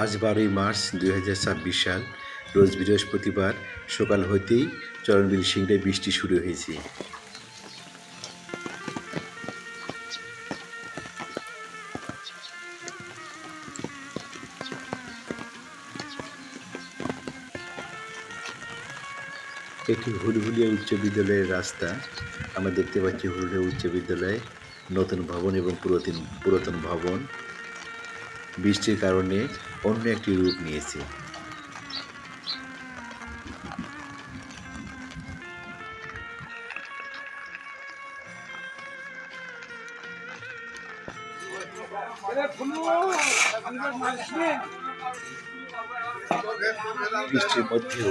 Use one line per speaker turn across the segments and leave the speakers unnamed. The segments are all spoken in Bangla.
আজ 12ই মার্চ 2026 সাল, রোজ বৃহস্পতিবার সকাল হতেই চরণবিল সিংড়ায় বৃষ্টি শুরু হয়েছে। এটি হুলহুলিয়া উচ্চ বিদ্যালয়ের রাস্তা। আমরা দেখতে পাচ্ছি হুলহুলিয়া উচ্চ বিদ্যালয়ে নতুন ভবন এবং পুরাতন ভবন বৃষ্টির কারণে অন্য একটি রূপ নিয়েছে। বৃষ্টির মধ্যেও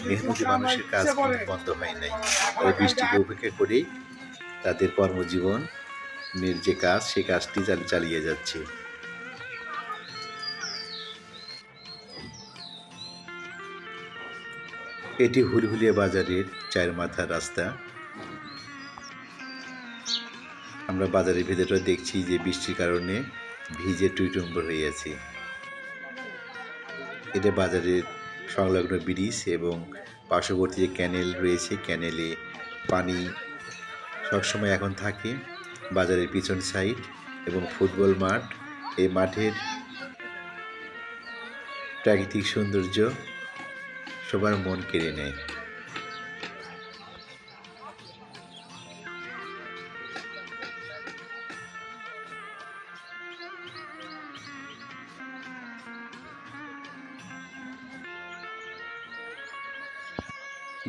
মেহনতি মানুষের কাজ কিন্তু বন্ধ হয় নাই। তারা বৃষ্টিকে উপেক্ষা করেই তাদের কর্মজীবনের যে কাজ, সেই কাজটি চালিয়ে যাচ্ছে। এটি হুলহুলিয়া বাজারের চার মাথার রাস্তা। আমরা বাজারের ভেতরটা দেখছি যে বৃষ্টির কারণে ভিজে টইটুম্বর হয়ে আছে। এটা বাজারের সংলগ্ন ব্রিজ এবং পার্শ্ববর্তী যে ক্যানেল রয়েছে, ক্যানেলে পানি সবসময় এখন থাকে। বাজারের পিছন সাইড এবং ফুটবল মাঠ, এই মাঠের প্রাকৃতিক সৌন্দর্য সবার মন কেড়ে নেয়।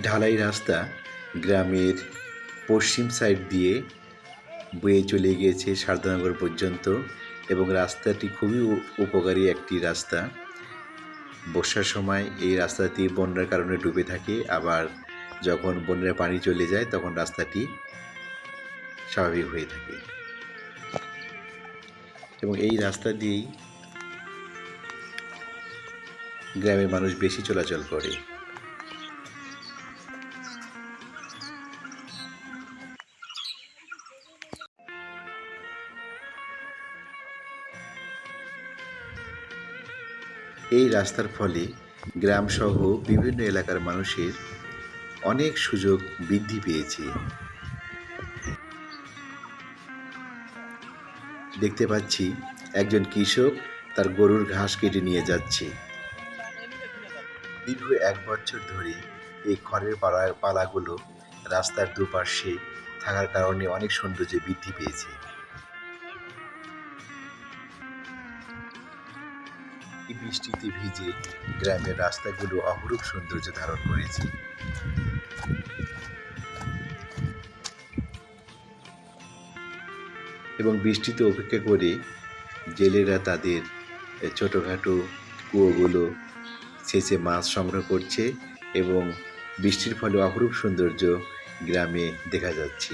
ঢালাই রাস্তা গ্রামের পশ্চিম সাইড দিয়ে বয়ে চলে গিয়েছে সারদানগর পর্যন্ত এবং রাস্তাটি খুবই উপকারী একটি রাস্তা। বর্ষার সময় এই রাস্তাটি বন্যার কারণে ডুবে থাকে, আবার যখন বন্যার পানি চলে যায় তখন রাস্তাটি স্বাভাবিক হয়ে থাকে এবং এই রাস্তা দিয়েই গ্রামের মানুষ বেশি চলাচল করে। এই রাস্তার ফলে গ্রামসহ বিভিন্ন এলাকার মানুষের অনেক সুযোগ বৃদ্ধি পেয়েছে। দেখতে পাচ্ছি একজন কৃষক তার গরুর ঘাস কেটে নিয়ে যাচ্ছে। দীর্ঘ 1 বছর ধরে এই খড়ের পালাগুলো রাস্তার দুপাশে থাকার কারণে অনেক সৌন্দর্য বৃদ্ধি পেয়েছে। এই বৃষ্টিতে ভিজে গ্রামের রাস্তাগুলো অপরূপ সৌন্দর্য ধারণ করেছে। এবং বৃষ্টিতে অপেক্ষা করে জেলেরা তাদের ছোটোখাটো কুয়োগুলো সেচে মাছ সংগ্রহ করছে এবং বৃষ্টির ফলে অপরূপ সৌন্দর্য গ্রামে দেখা যাচ্ছে।